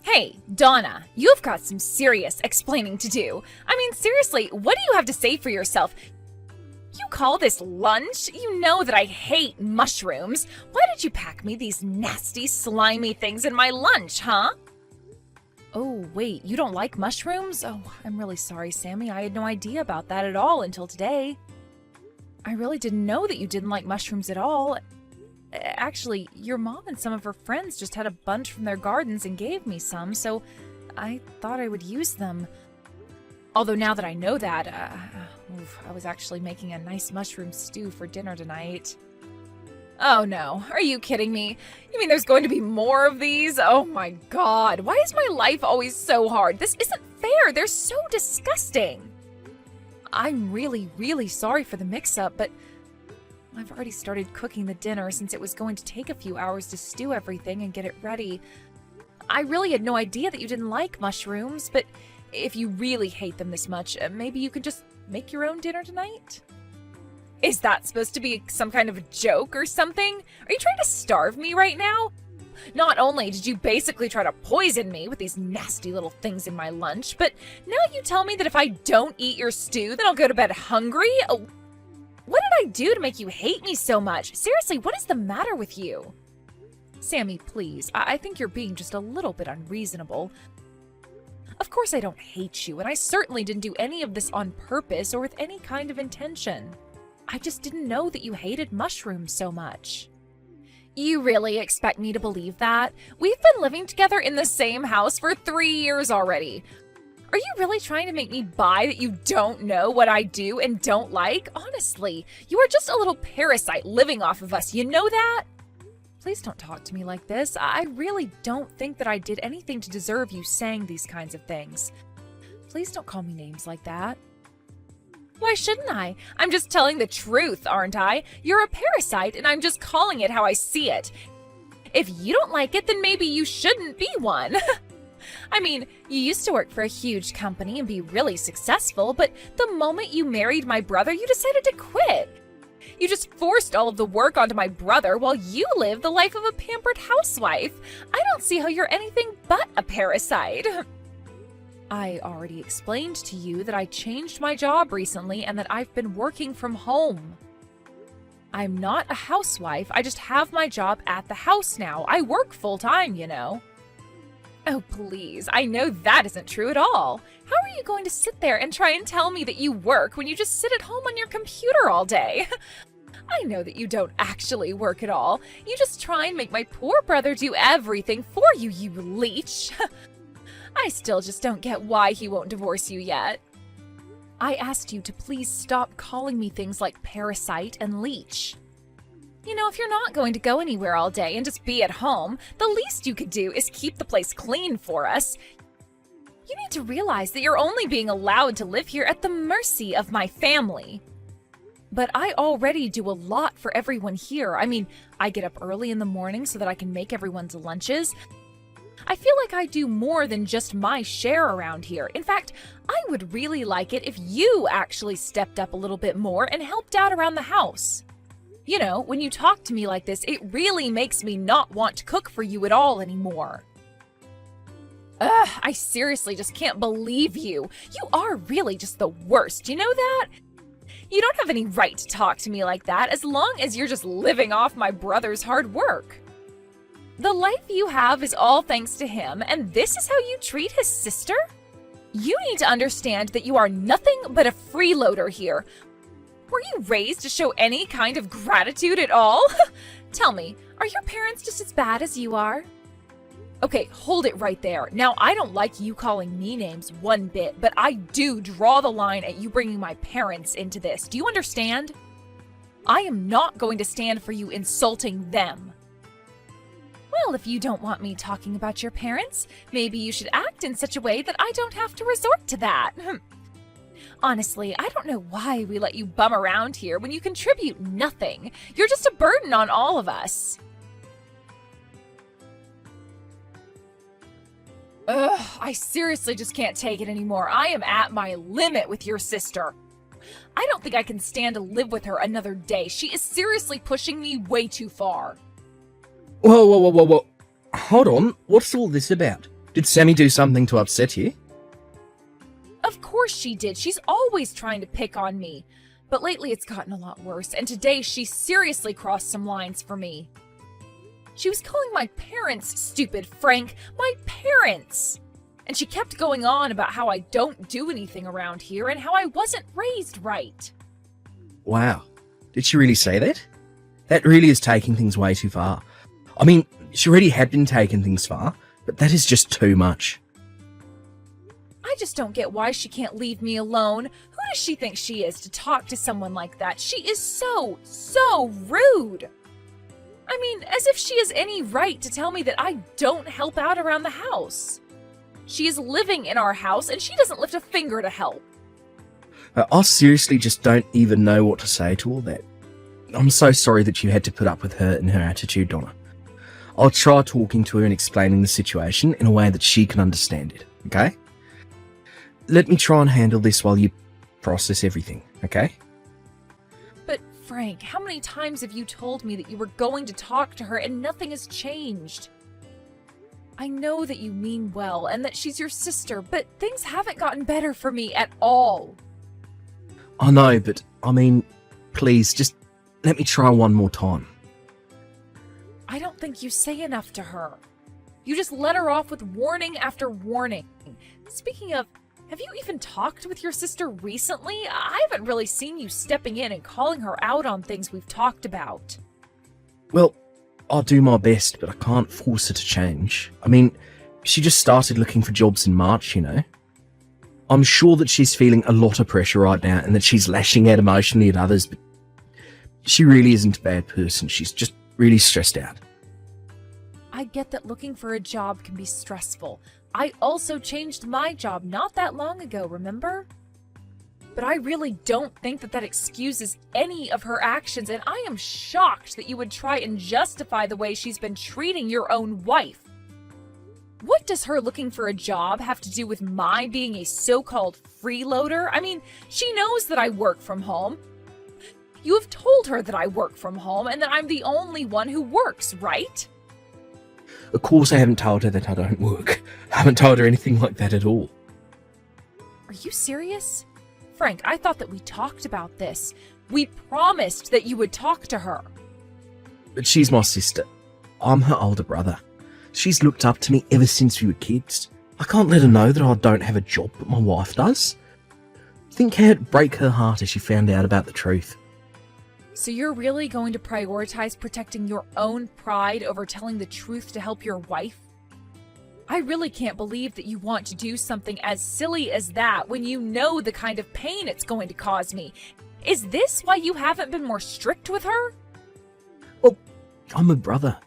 Hey, Donna, you've got some serious explaining to do. I mean, seriously, what do you have to say for yourself? You call this lunch? You know that I hate mushrooms. Why did you pack me these nasty, slimy things in my lunch, huh? Oh, wait, you don't like mushrooms? Oh, I'm really sorry, Sammy. I had no idea about that at all until today. I really didn't know that you didn't like mushrooms at all. Actually, your mom and some of her friends just had a bunch from their gardens and gave me some, so I thought I would use them. Although now that I know that, I was actually making a nice mushroom stew for dinner tonight. Oh no, are you kidding me? You mean there's going to be more of these? Oh my god, why is my life always so hard? This isn't fair, they're so disgusting. I'm really, really sorry for the mix-up, but I've already started cooking the dinner since it was going to take a few hours to stew everything and get it ready. I really had no idea that you didn't like mushrooms, but if you really hate them this much, maybe you could just make your own dinner tonight? Is that supposed to be some kind of a joke or something? Are you trying to starve me right now? Not only did you basically try to poison me with these nasty little things in my lunch, but now you tell me that if I don't eat your stew, then I'll go to bed hungry? Oh, what did I do to make you hate me so much? Seriously, what is the matter with you? Sammy, please, I think you're being just a little bit unreasonable. Of course I don't hate you, and I certainly didn't do any of this on purpose or with any kind of intention. I just didn't know that you hated mushrooms so much. You really expect me to believe that? We've been living together in the same house for 3 years already. Are you really trying to make me buy that you don't know what I do and don't like? Honestly, you are just a little parasite living off of us, you know that? Please don't talk to me like this. I really don't think that I did anything to deserve you saying these kinds of things. Please don't call me names like that. Why shouldn't I? I'm just telling the truth, aren't I? You're a parasite, and I'm just calling it how I see it. If you don't like it, then maybe you shouldn't be one. I mean, you used to work for a huge company and be really successful, but the moment you married my brother, you decided to quit. You just forced all of the work onto my brother while you live the life of a pampered housewife. I don't see how you're anything but a parasite. I already explained to you that I changed my job recently and that I've been working from home. I'm not a housewife, I just have my job at the house now. I work full-time, you know. Oh, please, I know that isn't true at all. How are you going to sit there and try and tell me that you work when you just sit at home on your computer all day? I know that you don't actually work at all. You just try and make my poor brother do everything for you, you leech. I still just don't get why he won't divorce you yet. I asked you to please stop calling me things like parasite and leech. You know, if you're not going to go anywhere all day and just be at home, the least you could do is keep the place clean for us. You need to realize that you're only being allowed to live here at the mercy of my family. But I already do a lot for everyone here. I mean, I get up early in the morning so that I can make everyone's lunches. I feel like I do more than just my share around here. In fact, I would really like it if you actually stepped up a little bit more and helped out around the house. You know, when you talk to me like this, it really makes me not want to cook for you at all anymore. Ugh, I seriously just can't believe you. You are really just the worst, you know that? You don't have any right to talk to me like that as long as you're just living off my brother's hard work. The life you have is all thanks to him, and this is how you treat his sister? You need to understand that you are nothing but a freeloader here. Were you raised to show any kind of gratitude at all? Tell me, are your parents just as bad as you are? Okay, hold it right there. Now, I don't like you calling me names one bit, but I do draw the line at you bringing my parents into this. Do you understand? I am not going to stand for you insulting them. Well, if you don't want me talking about your parents, maybe you should act in such a way that I don't have to resort to that. Honestly, I don't know why we let you bum around here when you contribute nothing. You're just a burden on all of us. Ugh, I seriously just can't take it anymore. I am at my limit with your sister. I don't think I can stand to live with her another day. She is seriously pushing me way too far. Whoa. Hold on, what's all this about? Did Sammy do something to upset you? Of course she did. She's always trying to pick on me. But lately it's gotten a lot worse, and today she seriously crossed some lines for me. She was calling my parents stupid, Frank. My parents! And she kept going on about how I don't do anything around here and how I wasn't raised right. Wow. Did she really say that? That really is taking things way too far. I mean, she already had been taking things far, but that is just too much. I just don't get why she can't leave me alone. Who does she think she is to talk to someone like that? She is so rude. I mean, as if she has any right to tell me that I don't help out around the house. She is living in our house and she doesn't lift a finger to help. I seriously just don't even know what to say to all that. I'm so sorry that you had to put up with her and her attitude, Donna. I'll try talking to her and explaining the situation in a way that she can understand it, okay? Let me try and handle this while you process everything, okay? But Frank, how many times have you told me that you were going to talk to her and nothing has changed? I know that you mean well and that she's your sister, but things haven't gotten better for me at all. I know, but I mean, please, just let me try one more time. I don't think you say enough to her. You just let her off with warning after warning. Speaking of, have you even talked with your sister recently? I haven't really seen you stepping in and calling her out on things we've talked about. Well, I'll do my best, but I can't force her to change. I mean, she just started looking for jobs in March, you know. I'm sure that she's feeling a lot of pressure right now and that she's lashing out emotionally at others, but she really isn't a bad person. She's just really stressed out. I get that looking for a job can be stressful. I also changed my job not that long ago, remember? But I really don't think that excuses any of her actions, and I am shocked that you would try and justify the way she's been treating your own wife. What does her looking for a job have to do with my being a so-called freeloader? I mean, she knows that I work from home. You have told her that I work from home and that I'm the only one who works, right? Of course I haven't told her that I don't work. I haven't told her anything like that at all. Are you serious? Frank, I thought that we talked about this. We promised that you would talk to her. But she's my sister. I'm her older brother. She's looked up to me ever since we were kids. I can't let her know that I don't have a job, but my wife does. Think how it'd break her heart if she found out about the truth. So you're really going to prioritize protecting your own pride over telling the truth to help your wife? I really can't believe that you want to do something as silly as that when you know the kind of pain it's going to cause me. Is this why you haven't been more strict with her? Well, I'm a brother.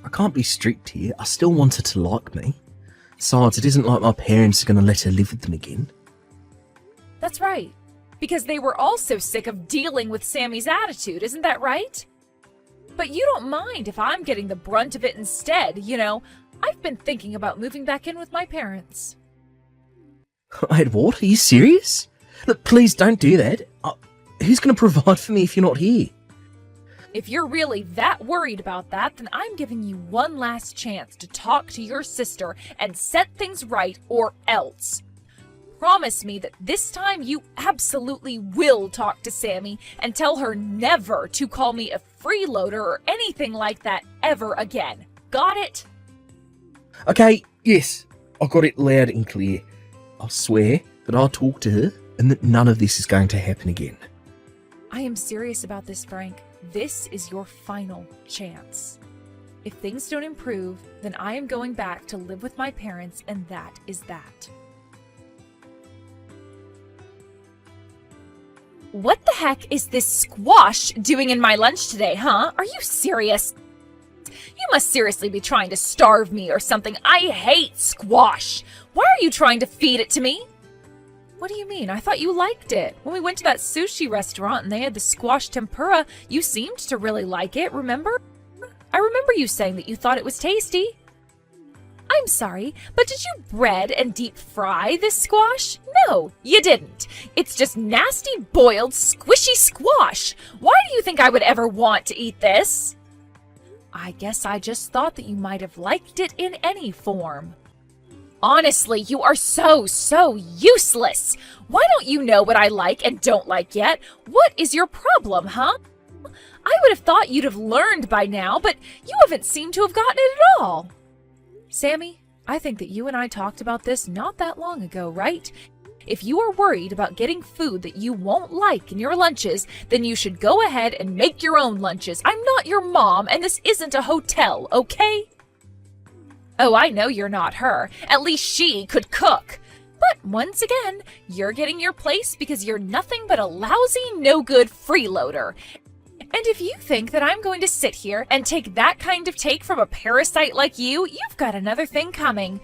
I can't be strict here. I still want her to like me. Besides, it isn't like my parents are going to let her live with them again. That's right. Because they were also sick of dealing with Sammy's attitude, isn't that right? But you don't mind if I'm getting the brunt of it instead, you know. I've been thinking about moving back in with my parents. Wait, what? Are you serious? Look, please don't do that. Who's going to provide for me if you're not here? If you're really that worried about that, then I'm giving you one last chance to talk to your sister and set things right, or else. Promise me that this time you absolutely will talk to Sammy and tell her never to call me a freeloader or anything like that ever again. Got it? Okay, yes, I got it loud and clear. I'll swear that I'll talk to her and that none of this is going to happen again. I am serious about this, Frank. This is your final chance. If things don't improve, then I am going back to live with my parents, and that is that. What the heck is this squash doing in my lunch today, huh? Are you serious? You must seriously be trying to starve me or something. I hate squash. Why are you trying to feed it to me? What do you mean? I thought you liked it. When we went to that sushi restaurant and they had the squash tempura, you seemed to really like it, remember? I remember you saying that you thought it was tasty. I'm sorry, but did you bread and deep fry this squash? No, you didn't. It's just nasty, boiled, squishy squash. Why do you think I would ever want to eat this? I guess I just thought that you might have liked it in any form. Honestly, you are so useless. Why don't you know what I like and don't like yet? What is your problem, huh? I would have thought you'd have learned by now, but you haven't seemed to have gotten it at all. Sammy, I think that you and I talked about this not that long ago, right? If you are worried about getting food that you won't like in your lunches, then you should go ahead and make your own lunches. I'm not your mom, and this isn't a hotel, okay? Oh, I know you're not her. At least she could cook. But once again, you're getting your place because you're nothing but a lousy, no-good freeloader. And if you think that I'm going to sit here and take that kind of take from a parasite like you, you've got another thing coming.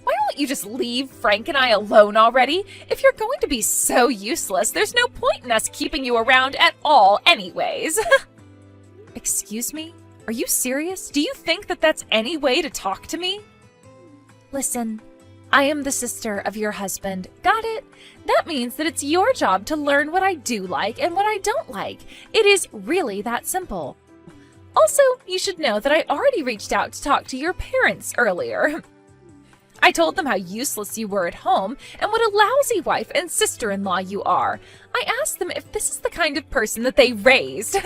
Why won't you just leave Frank and I alone already? If you're going to be so useless, there's no point in us keeping you around at all anyways. Excuse me? Are you serious? Do you think that that's any way to talk to me? Listen, I am the sister of your husband. Got it? That means that it's your job to learn what I do like and what I don't like. It is really that simple. Also, you should know that I already reached out to talk to your parents earlier. I told them how useless you were at home and what a lousy wife and sister-in-law you are. I asked them if this is the kind of person that they raised.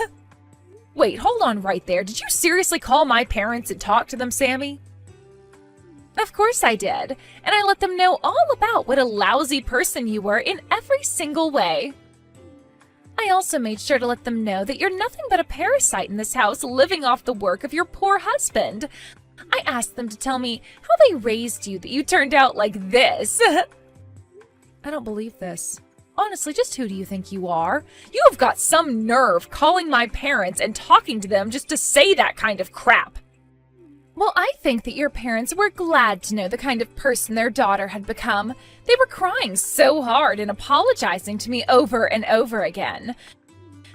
Wait, hold on right there. Did you seriously call my parents and talk to them, Sammy? Of course I did, and I let them know all about what a lousy person you were in every single way. I also made sure to let them know that you're nothing but a parasite in this house living off the work of your poor husband. I asked them to tell me how they raised you that you turned out like this. I don't believe this. Honestly, just who do you think you are? You have got some nerve calling my parents and talking to them just to say that kind of crap. Well, I think that your parents were glad to know the kind of person their daughter had become. They were crying so hard and apologizing to me over and over again.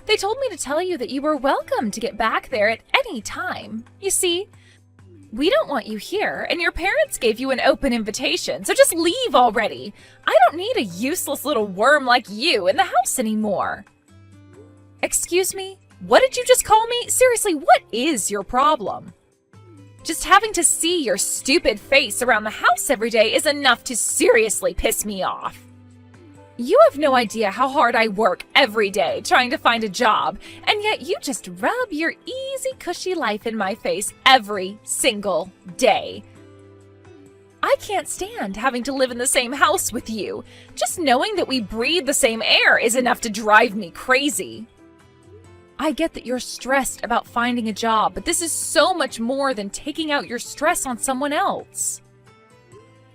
They told me to tell you that you were welcome to get back there at any time. You see, we don't want you here, and your parents gave you an open invitation, so just leave already. I don't need a useless little worm like you in the house anymore. Excuse me? What did you just call me? Seriously, what is your problem? Just having to see your stupid face around the house every day is enough to seriously piss me off. You have no idea how hard I work every day trying to find a job, and yet you just rub your easy, cushy life in my face every single day. I can't stand having to live in the same house with you. Just knowing that we breathe the same air is enough to drive me crazy. I get that you're stressed about finding a job, but this is so much more than taking out your stress on someone else.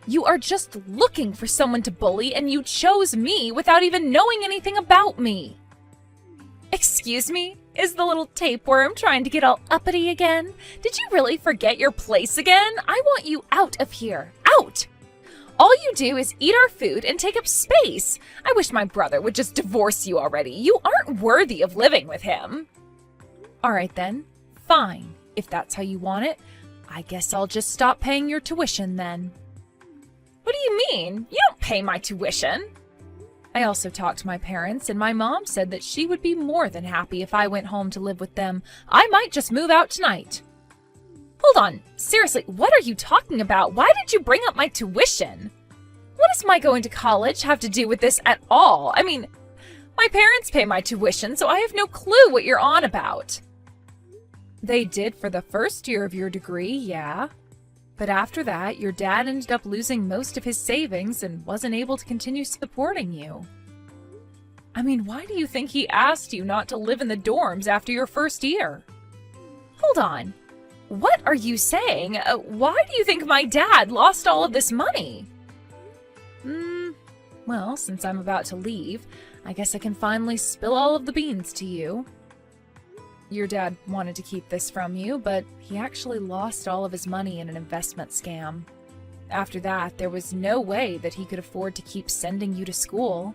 You are just looking for someone to bully, and you chose me without even knowing anything about me. Excuse me? Is the little tapeworm trying to get all uppity again? Did you really forget your place again? I want you out of here. Out! All you do is eat our food and take up space. I wish my brother would just divorce you already. You aren't worthy of living with him. All right then, fine. If that's how you want it, I guess I'll just stop paying your tuition then. What do you mean? You don't pay my tuition. I also talked to my parents, and my mom said that she would be more than happy if I went home to live with them. I might just move out tonight. Hold on. Seriously, what are you talking about? Why did you bring up my tuition? What does my going to college have to do with this at all? I mean, my parents pay my tuition, so I have no clue what you're on about. They did for the first year of your degree, yeah. But after that, your dad ended up losing most of his savings and wasn't able to continue supporting you. I mean, why do you think he asked you not to live in the dorms after your first year? Hold on. What are you saying? Why do you think my dad lost all of this money? Well, since I'm about to leave, I guess I can finally spill all of the beans to you. Your dad wanted to keep this from you, but he actually lost all of his money in an investment scam. After that, there was no way that he could afford to keep sending you to school.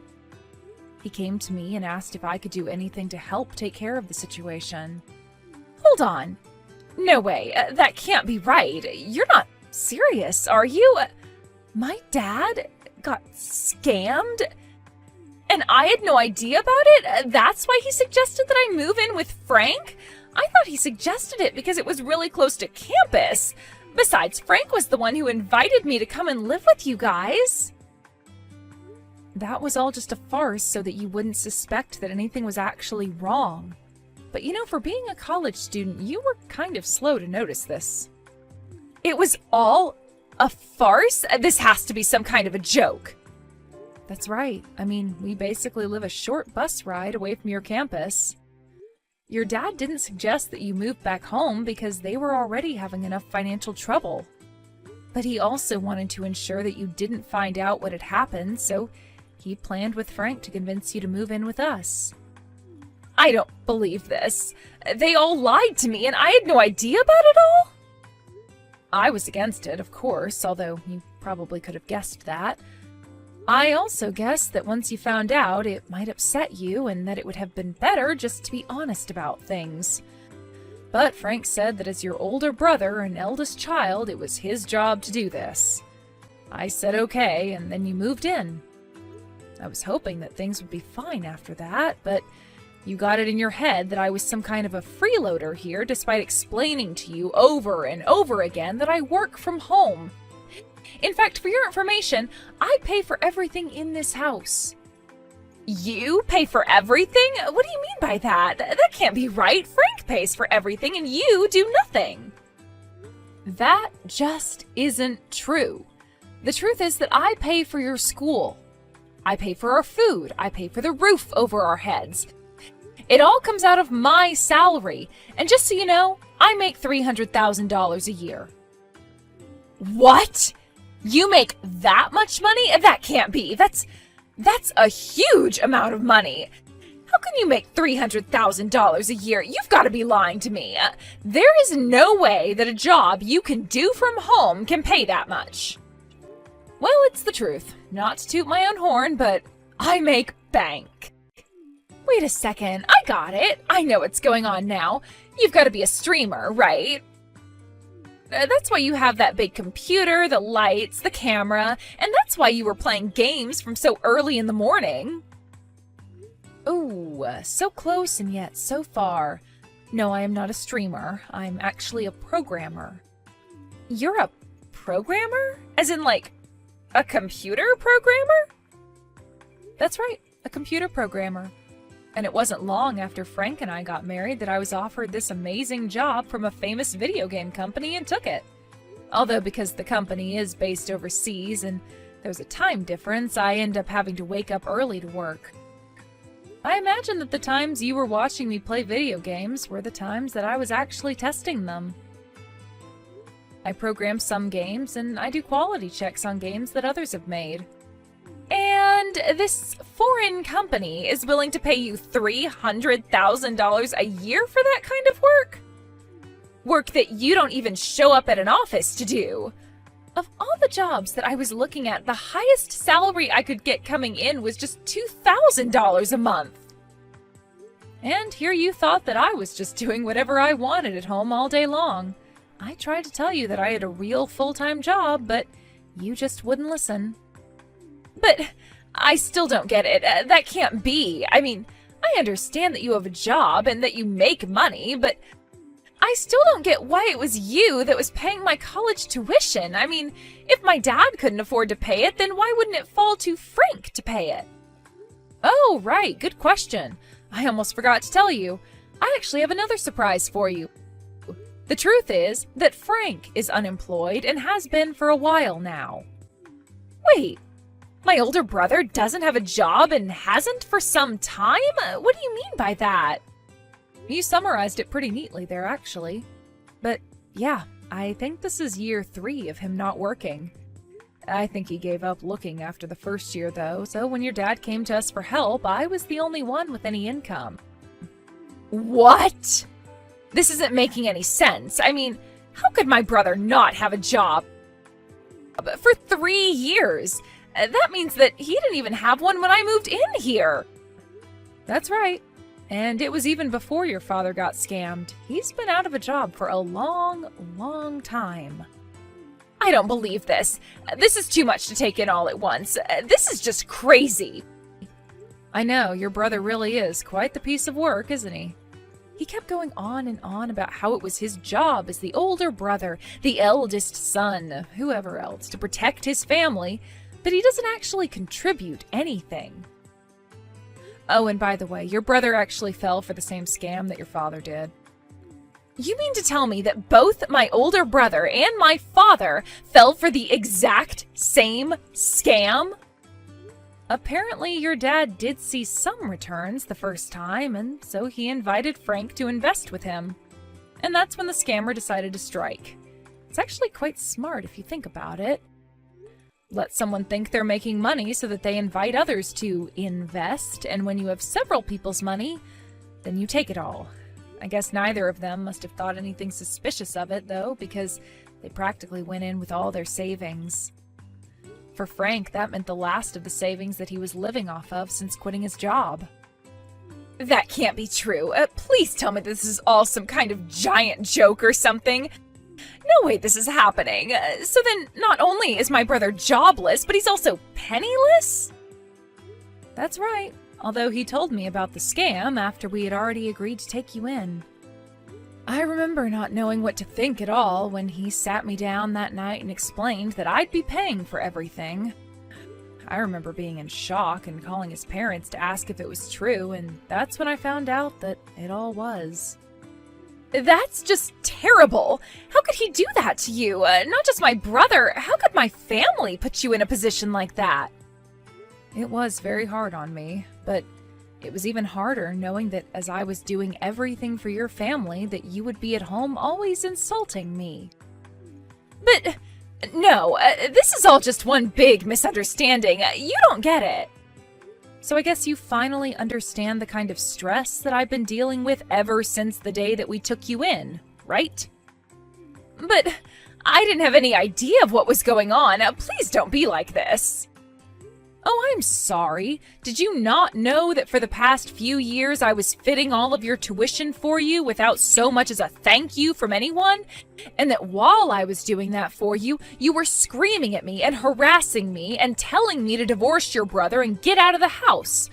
He came to me and asked if I could do anything to help take care of the situation. Hold on. No way. That can't be right. You're not serious, are you? My dad got scammed? And I had no idea about it? That's why he suggested that I move in with Frank? I thought he suggested it because it was really close to campus. Besides, Frank was the one who invited me to come and live with you guys. That was all just a farce so that you wouldn't suspect that anything was actually wrong. But you know, for being a college student, you were kind of slow to notice this. It was all a farce? This has to be some kind of a joke. That's right. I mean, we basically live a short bus ride away from your campus. Your dad didn't suggest that you move back home because they were already having enough financial trouble. But he also wanted to ensure that you didn't find out what had happened, so he planned with Frank to convince you to move in with us. I don't believe this. They all lied to me and I had no idea about it all? I was against it, of course, although you probably could have guessed that. I also guessed that once you found out, it might upset you and that it would have been better just to be honest about things. But Frank said that as your older brother and eldest child, it was his job to do this. I said okay, and then you moved in. I was hoping that things would be fine after that, but you got it in your head that I was some kind of a freeloader here, despite explaining to you over and over again that I work from home. In fact, for your information, I pay for everything in this house. You pay for everything? What do you mean by that? That can't be right. Frank pays for everything and you do nothing. That just isn't true. The truth is that I pay for your school. I pay for our food. I pay for the roof over our heads. It all comes out of my salary. And just so you know, I make $300,000 a year. What? You make that much money? That can't be. That's a huge amount of money. How can you make $300,000 a year? You've got to be lying to me. There is no way that a job you can do from home can pay that much. Well, it's the truth. Not to toot my own horn, but I make bank. Wait a second. I got it. I know what's going on now. You've got to be a streamer, right? That's why you have that big computer, the lights, the camera, and that's why you were playing games from so early in the morning. Ooh, so close and yet so far. No, I am not a streamer. I'm actually a programmer. You're a programmer? As in, like, a computer programmer? That's right, a computer programmer. And it wasn't long after Frank and I got married that I was offered this amazing job from a famous video game company and took it. Although because the company is based overseas and there's a time difference, I end up having to wake up early to work. I imagine that the times you were watching me play video games were the times that I was actually testing them. I program some games and I do quality checks on games that others have made. And this foreign company is willing to pay you $300,000 a year for that kind of work? Work that you don't even show up at an office to do. Of all the jobs that I was looking at, the highest salary I could get coming in was just $2,000 a month. And here you thought that I was just doing whatever I wanted at home all day long. I tried to tell you that I had a real full-time job, but you just wouldn't listen. But I still don't get it. That can't be. I mean, I understand that you have a job and that you make money, but I still don't get why it was you that was paying my college tuition. I mean, if my dad couldn't afford to pay it, then why wouldn't it fall to Frank to pay it? Oh, right. Good question. I almost forgot to tell you. I actually have another surprise for you. The truth is that Frank is unemployed and has been for a while now. Wait. My older brother doesn't have a job and hasn't for some time? What do you mean by that? You summarized it pretty neatly there, actually. But yeah, I think this is year 3 of him not working. I think he gave up looking after the first year, though, so when your dad came to us for help, I was the only one with any income. What? This isn't making any sense. I mean, how could my brother not have a job for 3 years? That means that he didn't even have one when I moved in here. That's right. And it was even before your father got scammed. He's been out of a job for a long, long time. I don't believe this. This is too much to take in all at once. This is just crazy. I know, your brother really is quite the piece of work, isn't he? He kept going on and on about how it was his job as the older brother, the eldest son, whoever else, to protect his family, but he doesn't actually contribute anything. Oh, and by the way, your brother actually fell for the same scam that your father did. You mean to tell me that both my older brother and my father fell for the exact same scam? Apparently, your dad did see some returns the first time, and so he invited Frank to invest with him. And that's when the scammer decided to strike. It's actually quite smart if you think about it. Let someone think they're making money so that they invite others to invest, and when you have several people's money, then you take it all. I guess neither of them must have thought anything suspicious of it, though, because they practically went in with all their savings. For Frank, that meant the last of the savings that he was living off of since quitting his job. That can't be true. Please tell me this is all some kind of giant joke or something. No way this is happening. So then, not only is my brother jobless, but he's also penniless? That's right. Although he told me about the scam after we had already agreed to take you in. I remember not knowing what to think at all when he sat me down that night and explained that I'd be paying for everything. I remember being in shock and calling his parents to ask if it was true, and that's when I found out that it all was. That's just terrible! How could he do that to you? Not just my brother, how could my family put you in a position like that? It was very hard on me, but it was even harder knowing that as I was doing everything for your family, that you would be at home always insulting me. But no, this is all just one big misunderstanding. You don't get it. So I guess you finally understand the kind of stress that I've been dealing with ever since the day that we took you in, right? But I didn't have any idea of what was going on. Please don't be like this. Oh, I'm sorry. Did you not know that for the past few years I was fitting all of your tuition for you without so much as a thank you from anyone? And that while I was doing that for you, you were screaming at me and harassing me and telling me to divorce your brother and get out of the house?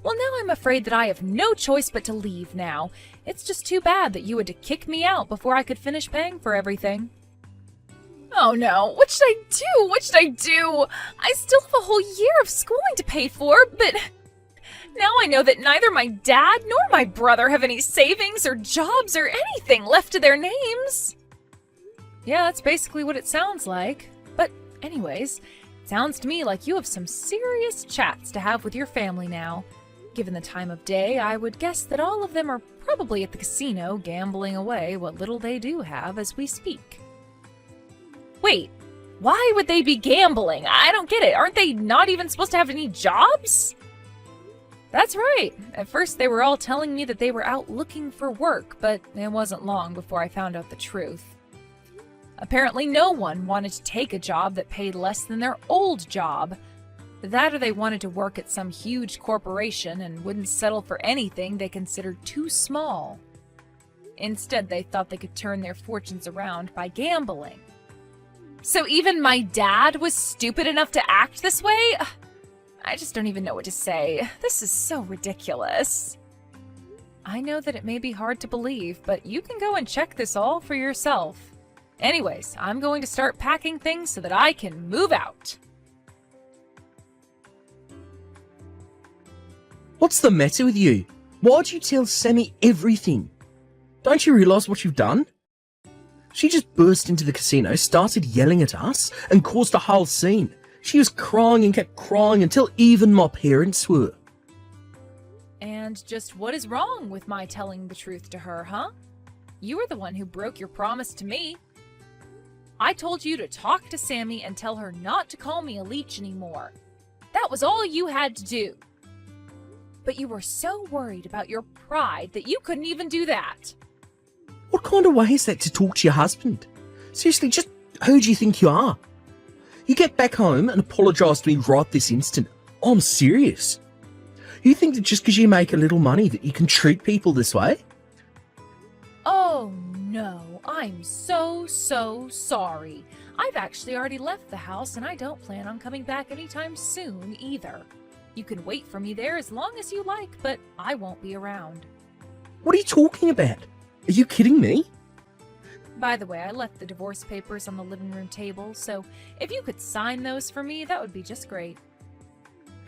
Well, now I'm afraid that I have no choice but to leave now. It's just too bad that you had to kick me out before I could finish paying for everything. Oh no, what should I do? What should I do? I still have a whole year of schooling to pay for, but now I know that neither my dad nor my brother have any savings or jobs or anything left to their names. Yeah, that's basically what it sounds like. But anyways, it sounds to me like you have some serious chats to have with your family now. Given the time of day, I would guess that all of them are probably at the casino gambling away what little they do have as we speak. Wait, why would they be gambling? I don't get it. Aren't they not even supposed to have any jobs? That's right. At first they were all telling me that they were out looking for work, but it wasn't long before I found out the truth. Apparently no one wanted to take a job that paid less than their old job. That or they wanted to work at some huge corporation and wouldn't settle for anything they considered too small. Instead, they thought they could turn their fortunes around by gambling. So even my dad was stupid enough to act this way? I just don't even know what to say. This is so ridiculous. I know that it may be hard to believe, but you can go and check this all for yourself. Anyways, I'm going to start packing things so that I can move out. What's the matter with you? Why'd you tell Sammy everything? Don't you realise what you've done? She just burst into the casino, started yelling at us, and caused a whole scene. She was crying and kept crying until even my parents were. And just what is wrong with my telling the truth to her, huh? You were the one who broke your promise to me. I told you to talk to Sammy and tell her not to call me a leech anymore. That was all you had to do. But you were so worried about your pride that you couldn't even do that. What kind of way is that to talk to your husband? Seriously, just who do you think you are? You get back home and apologise to me right this instant. I'm serious. You think that just because you make a little money that you can treat people this way? Oh no, I'm so sorry. I've actually already left the house and I don't plan on coming back anytime soon either. You can wait for me there as long as you like, but I won't be around. What are you talking about? Are you kidding me? By the way, I left the divorce papers on the living room table, so if you could sign those for me, that would be just great.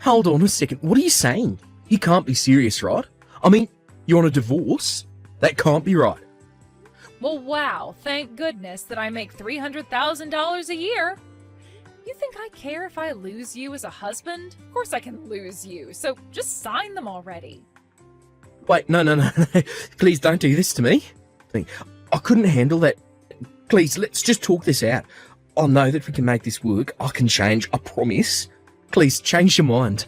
Hold on a second. What are you saying? You can't be serious, right? I mean, you're on a divorce? That can't be right. Well, wow, thank goodness that I make $300,000 a year. You think I care if I lose you as a husband? Of course I can lose you, so just sign them already. Wait, no. Please don't do this to me. I couldn't handle that. Please, let's just talk this out. I know that we can make this work. I can change, I promise. Please, change your mind.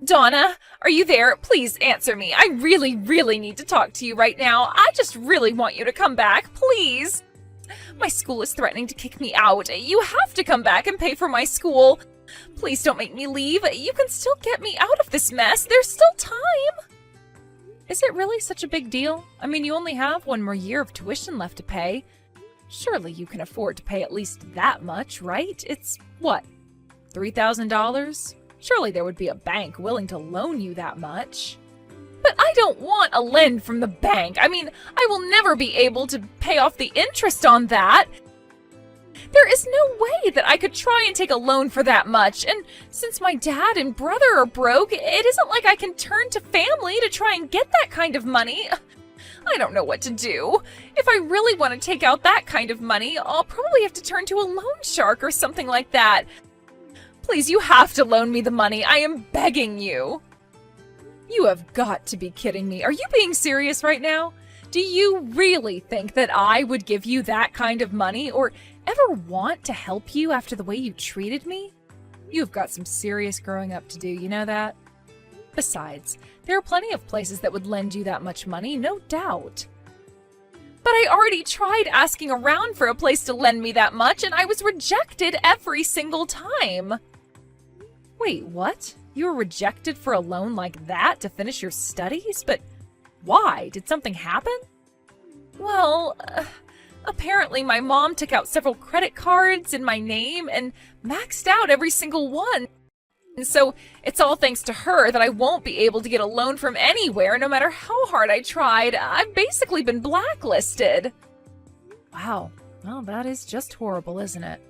Donna, are you there? Please answer me. I really, really need to talk to you right now. I just really want you to come back, please. My school is threatening to kick me out. You have to come back and pay for my school. Please don't make me leave. You can still get me out of this mess. There's still time. Is it really such a big deal? I mean, you only have one more year of tuition left to pay. Surely you can afford to pay at least that much, right? It's, what, $3,000? Surely there would be a bank willing to loan you that much. But I don't want a lend from the bank. I mean, I will never be able to pay off the interest on that. There is no way that I could try and take a loan for that much, and since my dad and brother are broke, it isn't like I can turn to family to try and get that kind of money. I don't know what to do. If I really want to take out that kind of money, I'll probably have to turn to a loan shark or something like that. Please, you have to loan me the money. I am begging you. You have got to be kidding me. Are you being serious right now? Do you really think that I would give you that kind of money or ever want to help you after the way you treated me? You've got some serious growing up to do, you know that? Besides, there are plenty of places that would lend you that much money, no doubt. But I already tried asking around for a place to lend me that much, and I was rejected every single time. Wait, what? You were rejected for a loan like that to finish your studies? But why? Did something happen? Well, apparently my mom took out several credit cards in my name and maxed out every single one. And so it's all thanks to her that I won't be able to get a loan from anywhere no matter how hard I tried. I've basically been blacklisted. Wow, well, that is just horrible, isn't it?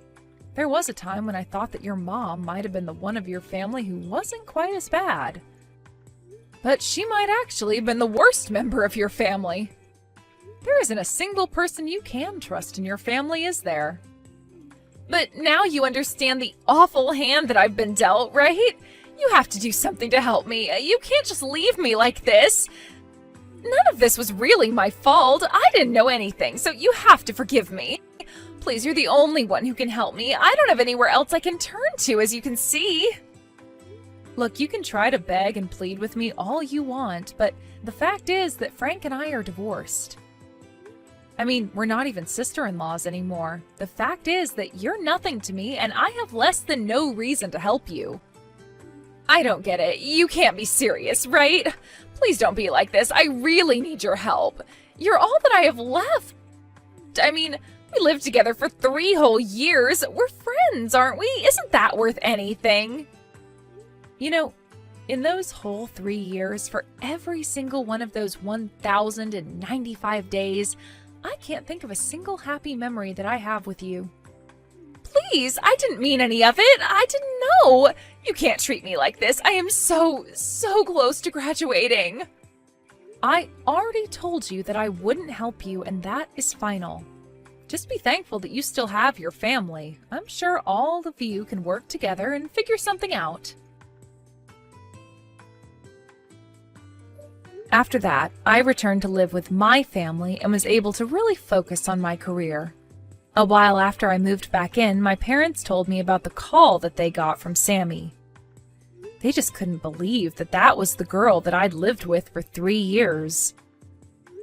There was a time when I thought that your mom might have been the one of your family who wasn't quite as bad. But she might actually have been the worst member of your family. There isn't a single person you can trust in your family, is there? But now you understand the awful hand that I've been dealt, right? You have to do something to help me. You can't just leave me like this. None of this was really my fault. I didn't know anything, so you have to forgive me. Please, you're the only one who can help me. I don't have anywhere else I can turn to, as you can see. Look, you can try to beg and plead with me all you want, but the fact is that Frank and I are divorced. I mean, we're not even sister-in-laws anymore. The fact is that you're nothing to me, and I have less than no reason to help you. I don't get it. You can't be serious, right? Please don't be like this. I really need your help. You're all that I have left. I mean, we lived together for 3 whole years. We're friends, aren't we? Isn't that worth anything? You know, in those whole 3 years, for every single one of those 1,095 days, I can't think of a single happy memory that I have with you. Please, I didn't mean any of it. I didn't know. You can't treat me like this. I am so close to graduating. I already told you that I wouldn't help you, and that is final. Just be thankful that you still have your family. I'm sure all of you can work together and figure something out. After that, I returned to live with my family and was able to really focus on my career. A while after I moved back in, my parents told me about the call that they got from Sammy. They just couldn't believe that that was the girl that I'd lived with for 3 years.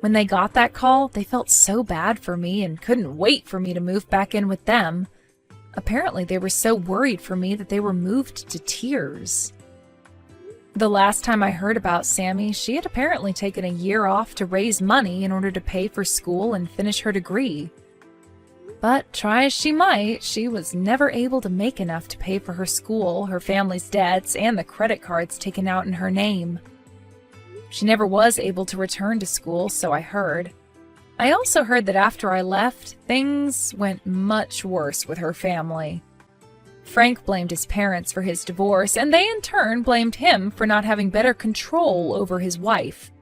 When they got that call, they felt so bad for me and couldn't wait for me to move back in with them. Apparently, they were so worried for me that they were moved to tears. The last time I heard about Sammy, she had apparently taken a year off to raise money in order to pay for school and finish her degree. But try as she might, she was never able to make enough to pay for her school, her family's debts, and the credit cards taken out in her name. She never was able to return to school, so I heard. I also heard that after I left, things went much worse with her family. Frank blamed his parents for his divorce, and they in turn blamed him for not having better control over his wife.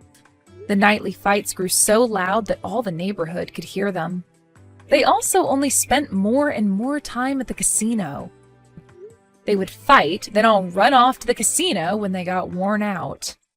The nightly fights grew so loud that all the neighborhood could hear them. They also only spent more and more time at the casino. They would fight, then all run off to the casino when they got worn out.